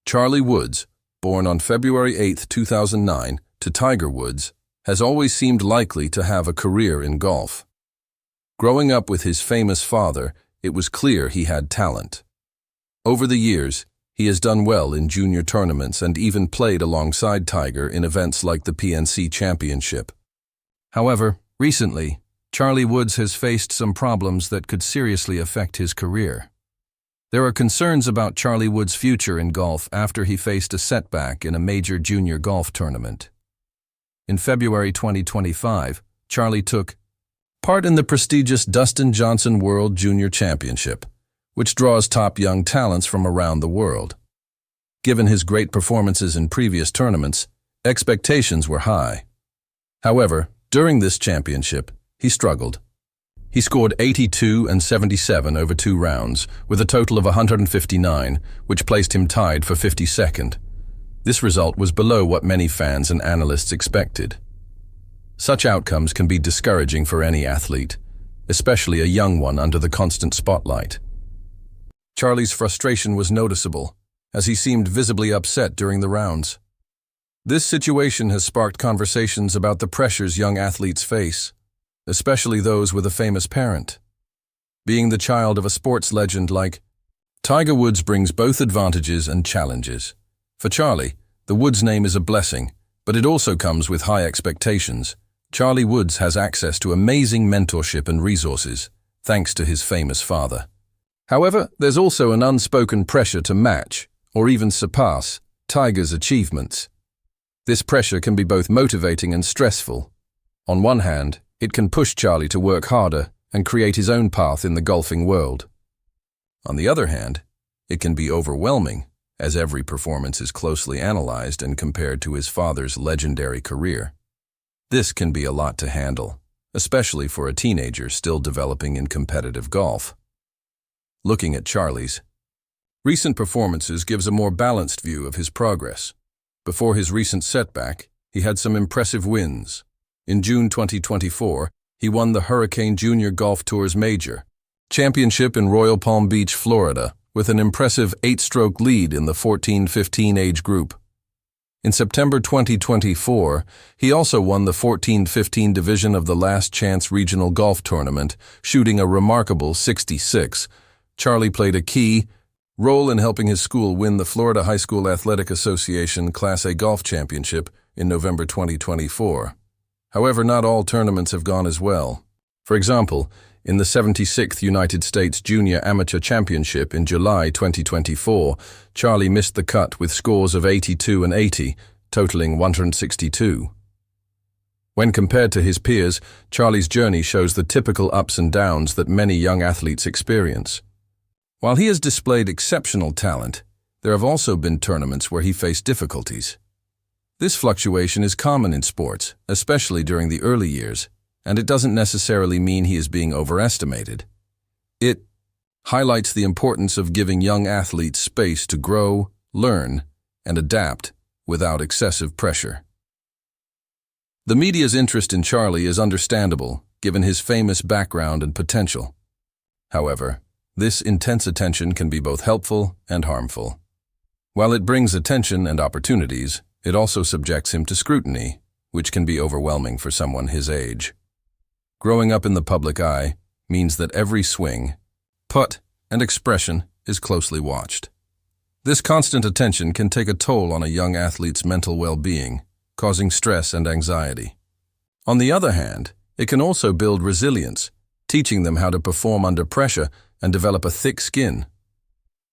Charlie Woods, born on February 8, 2009, to Tiger Woods, has always seemed likely to have a career in golf. Growing up with his famous father, it was clear he had talent. Over the years, he has done well in junior tournaments and even played alongside Tiger in events like the PNC Championship. However, recently, Charlie Woods has faced some problems that could seriously affect his career. There are concerns about Charlie Woods' future in golf after he faced a setback in a major junior golf tournament. In February 2025, Charlie took part in the prestigious Dustin Johnson World Junior Championship, which draws top young talents from around the world. Given his great performances in previous tournaments, expectations were high. However, during this championship, he struggled. He scored 82 and 77 over 2 rounds, with a total of 159, which placed him tied for 52nd. This result was below what many fans and analysts expected. Such outcomes can be discouraging for any athlete, especially a young one under the constant spotlight. Charlie's frustration was noticeable, as he seemed visibly upset during the rounds. This situation has sparked conversations about the pressures young athletes face, especially those with a famous parent. Being the child of a sports legend like Tiger Woods brings both advantages and challenges. For Charlie, the Woods name is a blessing, but it also comes with high expectations. Charlie Woods has access to amazing mentorship and resources, thanks to his famous father. However, there's also an unspoken pressure to match, or even surpass, Tiger's achievements. This pressure can be both motivating and stressful. On one hand, it can push Charlie to work harder and create his own path in the golfing world. On the other hand, it can be overwhelming, as every performance is closely analyzed and compared to his father's legendary career. This can be a lot to handle, especially for a teenager still developing in competitive golf. Looking at Charlie's recent performances gives a more balanced view of his progress. Before his recent setback, he had some impressive wins. In June 2024, he won the Hurricane Junior Golf Tour's Major Championship in Royal Palm Beach, Florida, with an impressive 8-stroke lead in the 14-15 age group. In September 2024, he also won the 14-15 division of the Last Chance Regional Golf Tournament, shooting a remarkable 66. Charlie played a key role in helping his school win the Florida High School Athletic Association Class A Golf Championship in November 2024. However, not all tournaments have gone as well. For example, in the 76th United States Junior Amateur Championship in July 2024, Charlie missed the cut with scores of 82 and 80, totaling 162. When compared to his peers, Charlie's journey shows the typical ups and downs that many young athletes experience. While he has displayed exceptional talent, there have also been tournaments where he faced difficulties. This fluctuation is common in sports, especially during the early years, and it doesn't necessarily mean he is being overestimated. It highlights the importance of giving young athletes space to grow, learn, and adapt without excessive pressure. The media's interest in Charlie is understandable, given his famous background and potential. However, this intense attention can be both helpful and harmful. While it brings attention and opportunities, it also subjects him to scrutiny, which can be overwhelming for someone his age. Growing up in the public eye means that every swing, putt, and expression is closely watched. This constant attention can take a toll on a young athlete's mental well-being, causing stress and anxiety. On the other hand, it can also build resilience, teaching them how to perform under pressure and develop a thick skin.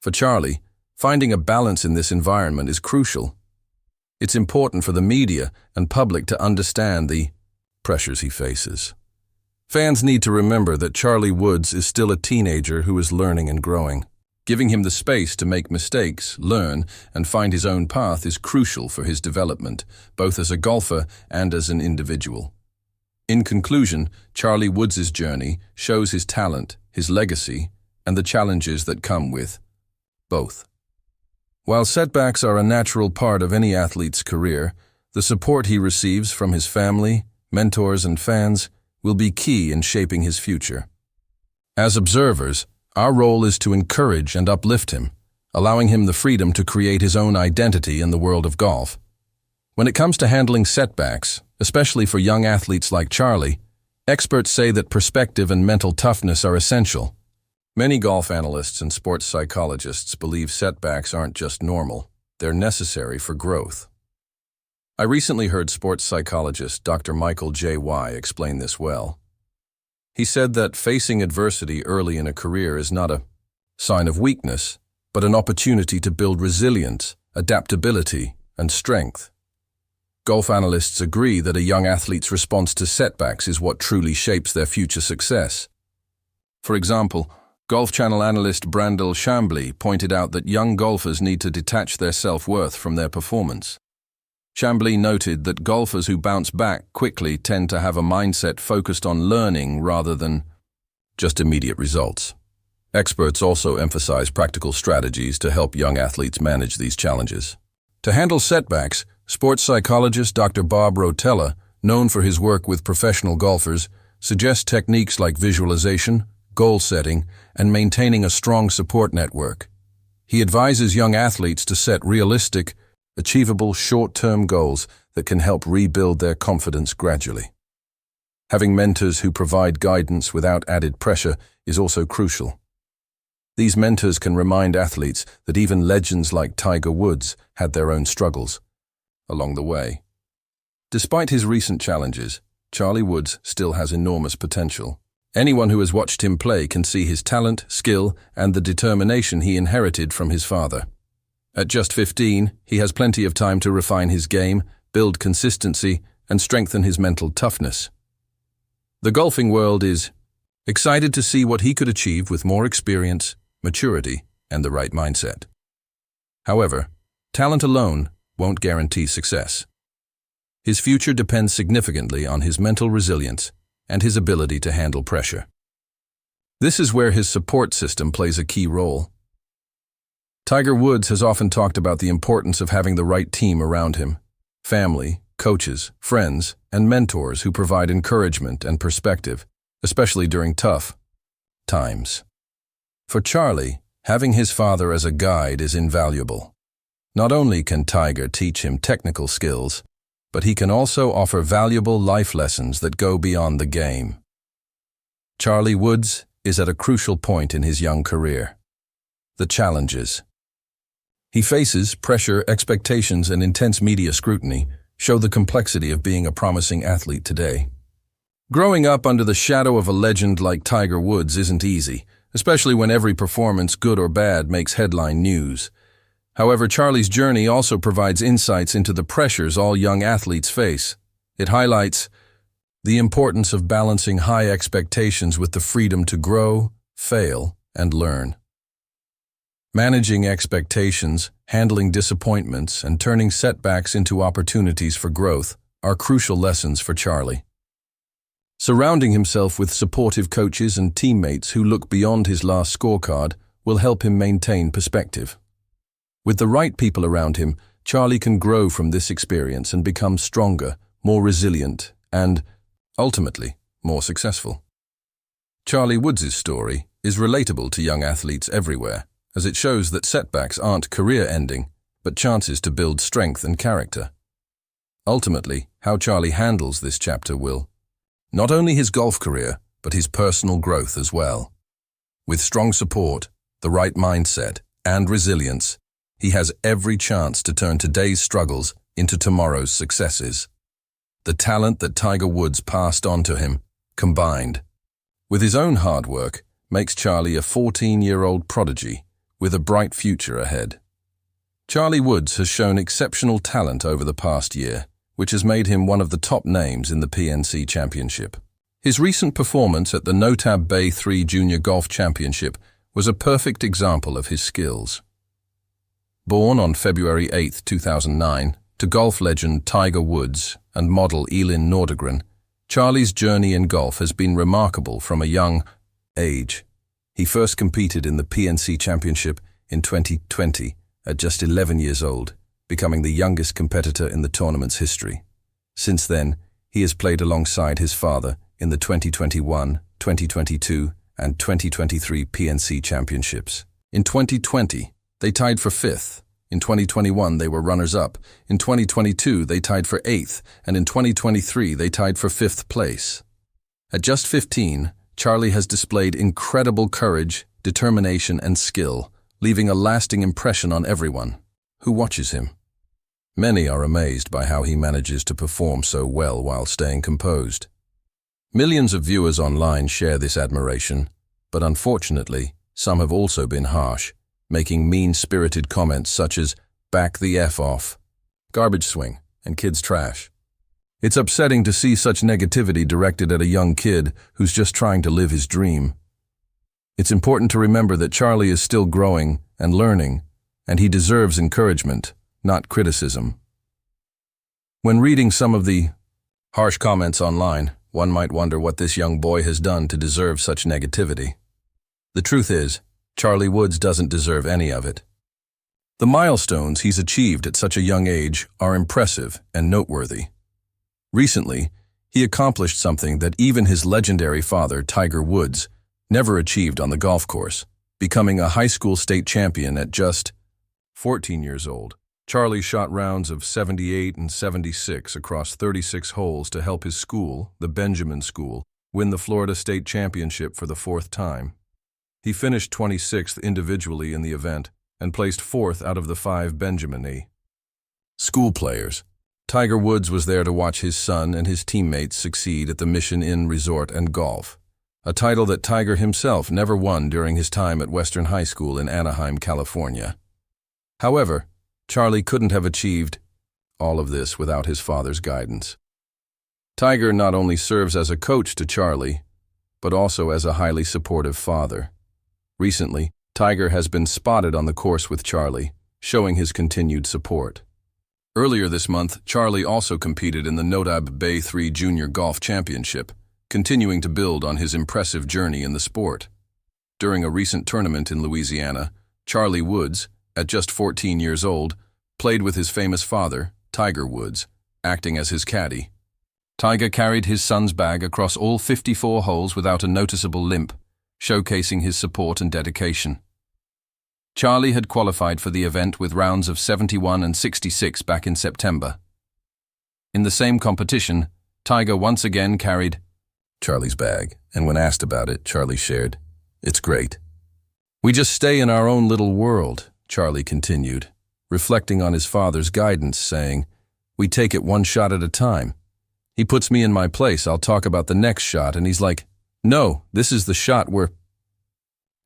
For Charlie, finding a balance in this environment is crucial. It's important for the media and public to understand the pressures he faces. Fans need to remember that Charlie Woods is still a teenager who is learning and growing. Giving him the space to make mistakes, learn, and find his own path is crucial for his development, both as a golfer and as an individual. In conclusion, Charlie Woods' journey shows his talent, his legacy, and the challenges that come with both. While setbacks are a natural part of any athlete's career, the support he receives from his family, mentors, and fans will be key in shaping his future. As observers, our role is to encourage and uplift him, allowing him the freedom to create his own identity in the world of golf. When it comes to handling setbacks, especially for young athletes like Charlie, experts say that perspective and mental toughness are essential. Many golf analysts and sports psychologists believe setbacks aren't just normal, they're necessary for growth. I recently heard sports psychologist Dr. Michael J. Y. explain this well. He said that facing adversity early in a career is not a sign of weakness, but an opportunity to build resilience, adaptability, and strength. Golf analysts agree that a young athlete's response to setbacks is what truly shapes their future success. For example, Golf Channel analyst Brandel Chambly pointed out that young golfers need to detach their self-worth from their performance. Chambly noted that golfers who bounce back quickly tend to have a mindset focused on learning rather than just immediate results. Experts also emphasize practical strategies to help young athletes manage these challenges. To handle setbacks, sports psychologist Dr. Bob Rotella, known for his work with professional golfers, suggests techniques like visualization, goal setting, and maintaining a strong support network. He advises young athletes to set realistic, achievable short-term goals that can help rebuild their confidence gradually. Having mentors who provide guidance without added pressure is also crucial. These mentors can remind athletes that even legends like Tiger Woods had their own struggles along the way. Despite his recent challenges, Charlie Woods still has enormous potential. Anyone who has watched him play can see his talent, skill, and the determination he inherited from his father. At just 15, he has plenty of time to refine his game, build consistency, and strengthen his mental toughness. The golfing world is excited to see what he could achieve with more experience, maturity, and the right mindset. However, talent alone won't guarantee success. His future depends significantly on his mental resilience and his ability to handle pressure. This is where his support system plays a key role. Tiger Woods has often talked about the importance of having the right team around him: family, coaches, friends, and mentors who provide encouragement and perspective, especially during tough times. For Charlie, having his father as a guide is invaluable. Not only can Tiger teach him technical skills, but he can also offer valuable life lessons that go beyond the game. Charlie Woods is at a crucial point in his young career. The challenges he faces, pressure, expectations, and intense media scrutiny, show the complexity of being a promising athlete today. Growing up under the shadow of a legend like Tiger Woods isn't easy, especially when every performance, good or bad, makes headline news. However, Charlie's journey also provides insights into the pressures all young athletes face. It highlights the importance of balancing high expectations with the freedom to grow, fail, and learn. Managing expectations, handling disappointments, and turning setbacks into opportunities for growth are crucial lessons for Charlie. Surrounding himself with supportive coaches and teammates who look beyond his last scorecard will help him maintain perspective. With the right people around him, Charlie can grow from this experience and become stronger, more resilient, and, ultimately, more successful. Charlie Woods' story is relatable to young athletes everywhere, as it shows that setbacks aren't career-ending, but chances to build strength and character. Ultimately, how Charlie handles this chapter will not only his golf career, but his personal growth as well. With strong support, the right mindset, and resilience, he has every chance to turn today's struggles into tomorrow's successes. The talent that Tiger Woods passed on to him, combined with his own hard work, makes Charlie a 14-year-old prodigy with a bright future ahead. Charlie Woods has shown exceptional talent over the past year, which has made him one of the top names in the PNC Championship. His recent performance at the Notab Bay 3 Junior Golf Championship was a perfect example of his skills. Born on February 8, 2009, to golf legend Tiger Woods and model Elin Nordegren, Charlie's journey in golf has been remarkable from a young age. He first competed in the PNC Championship in 2020 at just 11 years old, becoming the youngest competitor in the tournament's history. Since then, he has played alongside his father in the 2021, 2022, and 2023 PNC Championships. In 2020, They tied for 5th. In 2021, they were runners-up. In 2022, they tied for 8th, and in 2023, they tied for 5th place. At just 15, Charlie has displayed incredible courage, determination, and skill, leaving a lasting impression on everyone who watches him. Many are amazed by how he manages to perform so well while staying composed. Millions of viewers online share this admiration, but unfortunately, some have also been harsh, making mean-spirited comments such as "back the F off," "garbage swing," and "kids trash." It's upsetting to see such negativity directed at a young kid who's just trying to live his dream. It's important to remember that Charlie is still growing and learning, and he deserves encouragement, not criticism. When reading some of the harsh comments online, one might wonder what this young boy has done to deserve such negativity. The truth is, Charlie Woods doesn't deserve any of it. The milestones he's achieved at such a young age are impressive and noteworthy. Recently, he accomplished something that even his legendary father, Tiger Woods, never achieved on the golf course, becoming a high school state champion at just 14 years old. Charlie shot rounds of 78 and 76 across 36 holes to help his school, the Benjamin School, win the Florida State Championship for the 4th time. He finished 26th individually in the event and placed 4th out of the 5 Benjamin school players. Tiger Woods was there to watch his son and his teammates succeed at the Mission Inn Resort and Golf, a title that Tiger himself never won during his time at Western High School in Anaheim, California. However, Charlie couldn't have achieved all of this without his father's guidance. Tiger not only serves as a coach to Charlie, but also as a highly supportive father. Recently, Tiger has been spotted on the course with Charlie, showing his continued support. Earlier this month, Charlie also competed in the Nodab Bay 3 Junior Golf Championship, continuing to build on his impressive journey in the sport. During a recent tournament in Louisiana, Charlie Woods, at just 14 years old, played with his famous father, Tiger Woods, acting as his caddy. Tiger carried his son's bag across all 54 holes without a noticeable limp, showcasing his support and dedication. Charlie had qualified for the event with rounds of 71 and 66 back in September. In the same competition, Tiger once again carried Charlie's bag, and when asked about it, Charlie shared, "It's great. We just stay in our own little world," Charlie continued, reflecting on his father's guidance, saying, "We take it one shot at a time. He puts me in my place, I'll talk about the next shot, and he's like, 'No, this is the shot we're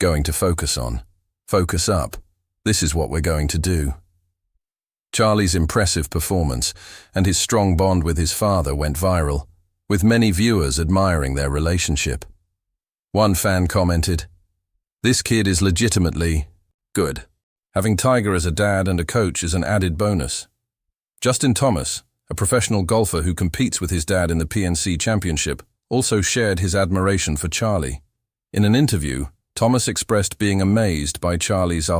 going to focus on. Focus up. This is what we're going to do.'" Charlie's impressive performance and his strong bond with his father went viral, with many viewers admiring their relationship. One fan commented, "This kid is legitimately good. Having Tiger as a dad and a coach is an added bonus." Justin Thomas, a professional golfer who competes with his dad in the PNC Championship, also shared his admiration for Charlie. In an interview, Thomas expressed being amazed by Charlie's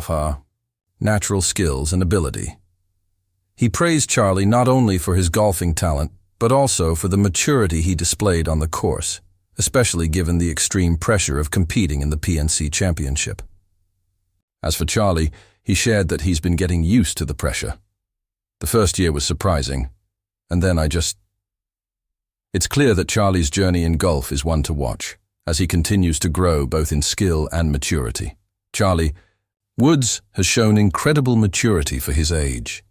natural skills and ability. He praised Charlie not only for his golfing talent, but also for the maturity he displayed on the course, especially given the extreme pressure of competing in the PNC Championship. As for Charlie, he shared that he's been getting used to the pressure. "The first year was surprising, and then It's clear that Charlie's journey in golf is one to watch, as he continues to grow both in skill and maturity. Charlie Woods has shown incredible maturity for his age,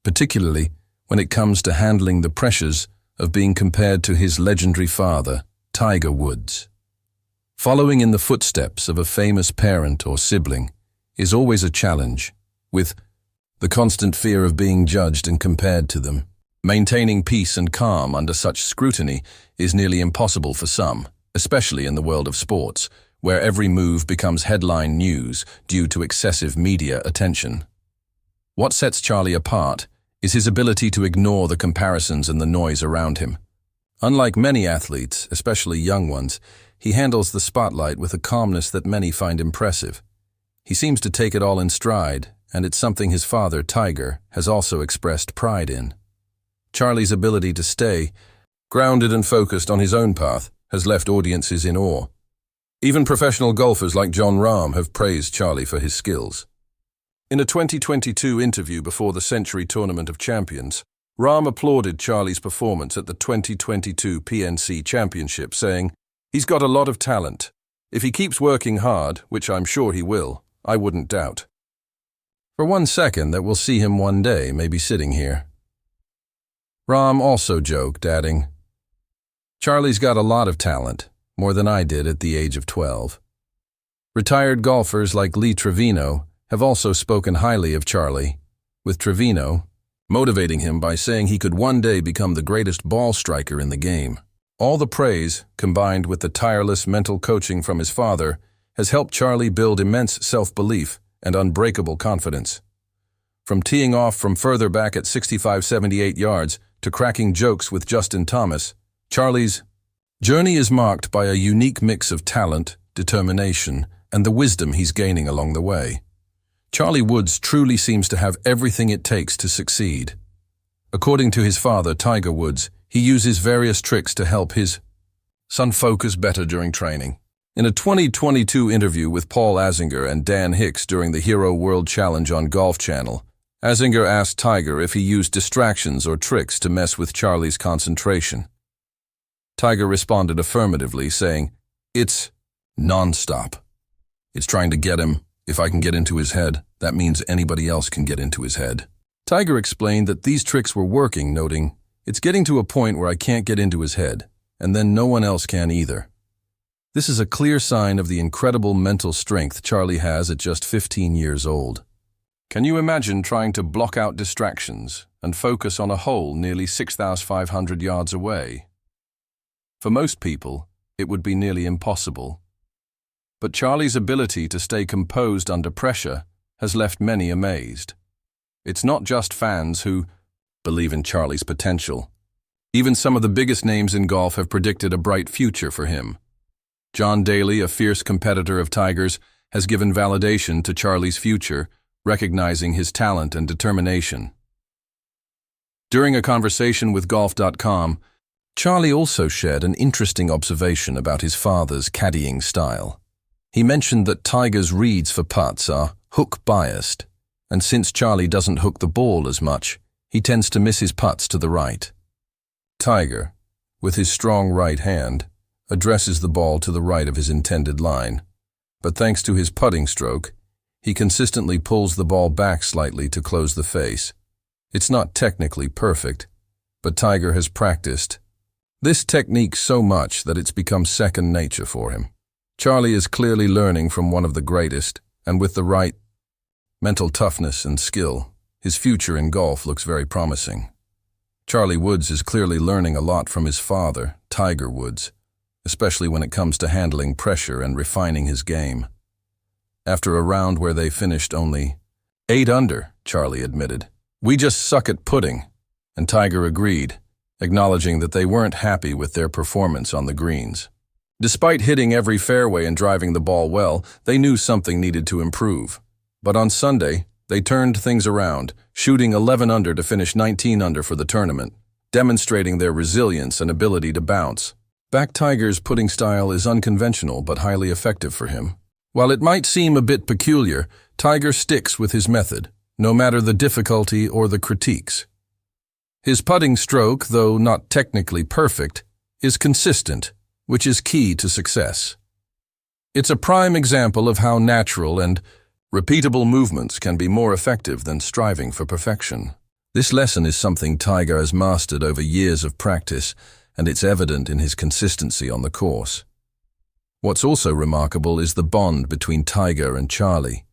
particularly when it comes to handling the pressures of being compared to his legendary father, Tiger Woods. Following in the footsteps of a famous parent or sibling is always a challenge, with the constant fear of being judged and compared to them. Maintaining peace and calm under such scrutiny is nearly impossible for some, especially in the world of sports, where every move becomes headline news due to excessive media attention. What sets Charlie apart is his ability to ignore the comparisons and the noise around him. Unlike many athletes, especially young ones, he handles the spotlight with a calmness that many find impressive. He seems to take it all in stride, and it's something his father, Tiger, has also expressed pride in. Charlie's ability to stay grounded and focused on his own path has left audiences in awe. Even professional golfers like Jon Rahm have praised Charlie for his skills. In a 2022 interview before the Century Tournament of Champions, Rahm applauded Charlie's performance at the 2022 PNC Championship, saying, "He's got a lot of talent. If he keeps working hard, which I'm sure he will, I wouldn't doubt for one second that we'll see him one day, maybe sitting here." Rahm also joked, adding, "Charlie's got a lot of talent, more than I did at the age of 12. Retired golfers like Lee Trevino have also spoken highly of Charlie, with Trevino motivating him by saying he could one day become the greatest ball striker in the game. All the praise, combined with the tireless mental coaching from his father, has helped Charlie build immense self-belief and unbreakable confidence. From teeing off from further back at 65-78 yards to cracking jokes with Justin Thomas, Charlie's journey is marked by a unique mix of talent, determination, and the wisdom he's gaining along the way. Charlie Woods truly seems to have everything it takes to succeed. According to his father, Tiger Woods, he uses various tricks to help his son focus better during training. In a 2022 interview with Paul Azinger and Dan Hicks during the Hero World Challenge on Golf Channel, Azinger asked Tiger if he used distractions or tricks to mess with Charlie's concentration. Tiger responded affirmatively, saying, "It's non-stop. It's trying to get him. If I can get into his head, that means anybody else can get into his head." Tiger explained that these tricks were working, noting, "It's getting to a point where I can't get into his head, and then no one else can either." This is a clear sign of the incredible mental strength Charlie has at just 15 years old. Can you imagine trying to block out distractions and focus on a hole nearly 6,500 yards away? For most people, it would be nearly impossible. But Charlie's ability to stay composed under pressure has left many amazed. It's not just fans who believe in Charlie's potential. Even some of the biggest names in golf have predicted a bright future for him. John Daly, a fierce competitor of Tiger's, has given validation to Charlie's future, recognizing his talent and determination. During a conversation with Golf.com, Charlie also shared an interesting observation about his father's caddying style. He mentioned that Tiger's reads for putts are hook-biased, and since Charlie doesn't hook the ball as much, he tends to miss his putts to the right. Tiger, with his strong right hand, addresses the ball to the right of his intended line, but thanks to his putting stroke, he consistently pulls the ball back slightly to close the face. It's not technically perfect, but Tiger has practiced this technique so much that it's become second nature for him. Charlie is clearly learning from one of the greatest, and with the right mental toughness and skill, his future in golf looks very promising. Charlie Woods is clearly learning a lot from his father, Tiger Woods, especially when it comes to handling pressure and refining his game. After a round where they finished only 8 under, Charlie admitted, "We just suck at putting," and Tiger agreed, acknowledging that they weren't happy with their performance on the greens. Despite hitting every fairway and driving the ball well, they knew something needed to improve. But on Sunday, they turned things around, shooting 11 under to finish 19 under for the tournament, demonstrating their resilience and ability to bounce. Back Tiger's putting style is unconventional but highly effective for him. While it might seem a bit peculiar, Tiger sticks with his method, no matter the difficulty or the critiques. His putting stroke, though not technically perfect, is consistent, which is key to success. It's a prime example of how natural and repeatable movements can be more effective than striving for perfection. This lesson is something Tiger has mastered over years of practice, and it's evident in his consistency on the course. What's also remarkable is the bond between Tiger and Charlie.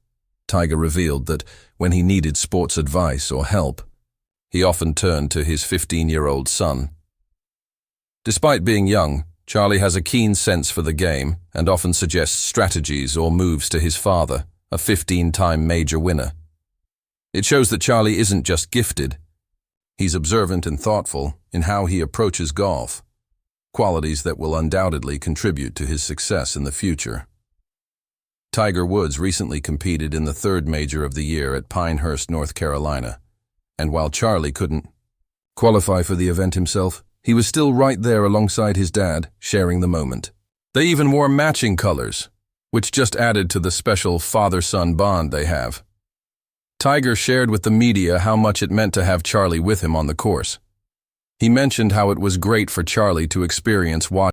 Tiger revealed that when he needed sports advice or help, he often turned to his 15-year-old son. Despite being young, Charlie has a keen sense for the game and often suggests strategies or moves to his father, a 15-time major winner. It shows that Charlie isn't just gifted. He's observant and thoughtful in how he approaches golf, qualities that will undoubtedly contribute to his success in the future. Tiger Woods recently competed in the 3rd major of the year at Pinehurst, North Carolina, and while Charlie couldn't qualify for the event himself, he was still right there alongside his dad, sharing the moment. They even wore matching colors, which just added to the special father-son bond they have. Tiger shared with the media how much it meant to have Charlie with him on the course. He mentioned how it was great for Charlie to experience watching